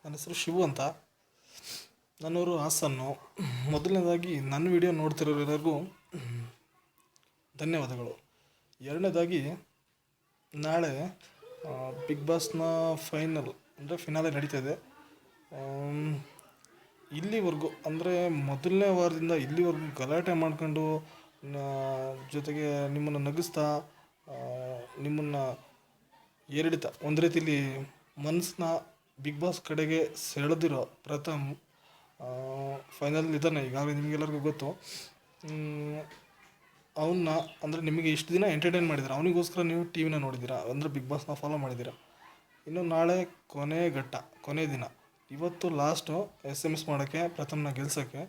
ನನ್ನ ಹೆಸರು ಶಿವು ಅಂತ. ನನ್ನೂರು ಹಾಸನ್ನು. ಮೊದಲನೇದಾಗಿ ನನ್ನ ವಿಡಿಯೋ ನೋಡ್ತಿರೋರೆಲ್ಲರಿಗೂ ಧನ್ಯವಾದಗಳು. ಎರಡನೇದಾಗಿ ನಾಳೆ ಬಿಗ್ ಬಾಸ್ನ ಫಿನಾಲೆ ನಡೀತಾಯಿದೆ. ಇಲ್ಲಿವರೆಗೂ ಅಂದರೆ ಮೊದಲನೇ ವಾರದಿಂದ ಇಲ್ಲಿವರೆಗೂ ಗಲಾಟೆ ಮಾಡ್ಕೊಂಡು ಜೊತೆಗೆ ನಿಮ್ಮನ್ನು ನಗಿಸ್ತಾ ನಿಮ್ಮನ್ನು ಏರಿಡ್ತಾ ಒಂದು ರೀತಿಲಿ ಮನಸ್ಸನ್ನ ಬಿಗ್ ಬಾಸ್ ಕಡೆಗೆ ಸೆಳೆದಿರೋ ಪ್ರಥಮ್ ಫೈನಲ್ ಇದ್ದಾನೆ. ಈಗಾಗಲೇ ನಿಮಗೆಲ್ಲರಿಗೂ ಗೊತ್ತು. ಅವನ್ನ ಅಂದರೆ ನಿಮಗೆ ಇಷ್ಟು ದಿನ ಎಂಟರ್ಟೈನ್ ಮಾಡಿದ್ದೀರ, ಅವನಿಗೋಸ್ಕರ ನೀವು ಟಿ ವಿನ ನೋಡಿದ್ದೀರಾ, ಅಂದರೆ ಬಿಗ್ ಬಾಸ್ನ ಫಾಲೋ ಮಾಡಿದ್ದೀರಾ. ಇನ್ನು ನಾಳೆ ಕೊನೆ ದಿನ. ಇವತ್ತು ಲಾಸ್ಟು SMS ಮಾಡೋಕ್ಕೆ, ಪ್ರಥಮ್ನ ಗೆಲ್ಸೋಕ್ಕೆ.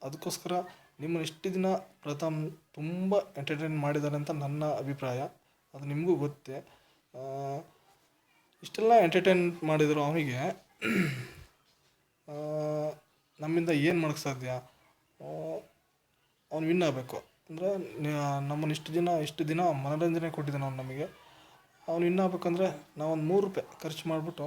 ಅದಕ್ಕೋಸ್ಕರ ನಿಮ್ಮನ್ನು ಇಷ್ಟು ದಿನ ಪ್ರಥಮ್ ತುಂಬ ಎಂಟರ್ಟೈನ್ ಮಾಡಿದ್ದಾರೆ ಅಂತ ನನ್ನ ಅಭಿಪ್ರಾಯ. ಅದು ನಿಮಗೂ ಗೊತ್ತೇ. ಇಷ್ಟೆಲ್ಲ ಎಂಟರ್ಟೈನ್ ಮಾಡಿದ್ರು ಅವನಿಗೆ ನಮ್ಮಿಂದ ಏನು ಮಾಡೋಕ್ಕೆ ಸಾಧ್ಯ? ಅವ್ನು ವಿನ್ ಆಗಬೇಕು ಅಂದರೆ ನಮ್ಮನ್ನು ಇಷ್ಟು ದಿನ ಮನೋರಂಜನೆ ಕೊಟ್ಟಿದ್ದಾನೆ ಅವ್ನು ನಮಗೆ. ಅವ್ನು ವಿನ್ ಆಗಬೇಕಂದ್ರೆ ನಾವೊಂದು ₹3 ಖರ್ಚು ಮಾಡಿಬಿಟ್ಟು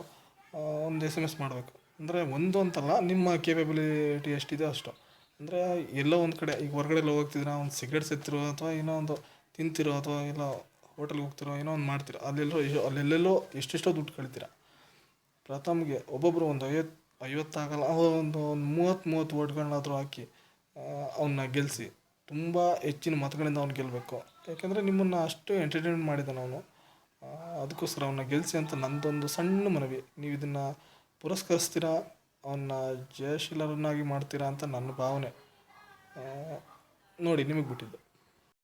ಒಂದು SMS ಮಾಡಬೇಕು. ಅಂದರೆ ಒಂದು ಅಂತಲ್ಲ, ನಿಮ್ಮ ಕೇಪಬಿಲಿಟಿ ಎಷ್ಟಿದೆ ಅಷ್ಟು. ಅಂದರೆ ಎಲ್ಲೋ ಒಂದು ಕಡೆ ಈಗ ಹೊರಗಡೆ ಎಲ್ಲ ಹೋಗ್ತಿದ್ರೆ ಒಂದು ಸಿಗರೇಟ್ ಸೇದ್ತಿರೋ ಅಥವಾ ಏನೋ ಒಂದು ತಿಂತಿರೋ ಅಥವಾ ಎಲ್ಲ ಹೋಟೆಲ್ಗೆ ಹೋಗ್ತಿರೋ ಏನೋ ಒಂದು ಮಾಡ್ತಿರೋ ಅಲ್ಲೆಲ್ಲೆಲ್ಲೋ ಎಷ್ಟೆಷ್ಟೋ ದುಡ್ಡು ಕಳಿತೀರ. ಪ್ರಥಮ್ಗೆ ಒಬ್ಬೊಬ್ಬರು ಒಂದು 50 ಆಗಲ್ಲ, ಒಂದು 30 ಓಟ್ಗಳನ್ನಾದರೂ ಹಾಕಿ ಅವನ್ನ ಗೆಲ್ಲಿಸಿ ತುಂಬ ಹೆಚ್ಚಿನ ಮತಗಳಿಂದ ಅವ್ನು ಗೆಲ್ಲಬೇಕು. ಯಾಕೆಂದರೆ ನಿಮ್ಮನ್ನು ಅಷ್ಟು ಎಂಟರ್ಟೈನ್ ಮಾಡಿದ್ದಾನೆ ಅವನು. ಅದಕ್ಕೋಸ್ಕರ ಅವನ್ನ ಗೆಲ್ಲಿಸಿ ಅಂತ ನನ್ನದೊಂದು ಸಣ್ಣ ಮನವಿ. ನೀವು ಇದನ್ನು ಪುರಸ್ಕರಿಸ್ತೀರಾ, ಅವನ್ನ ಜಯಶೀಲರನ್ನಾಗಿ ಮಾಡ್ತೀರಾ ಅಂತ ನನ್ನ ಭಾವನೆ. ನೋಡಿ, ನಿಮಗೆ ಬಿಟ್ಟಿದ್ದು.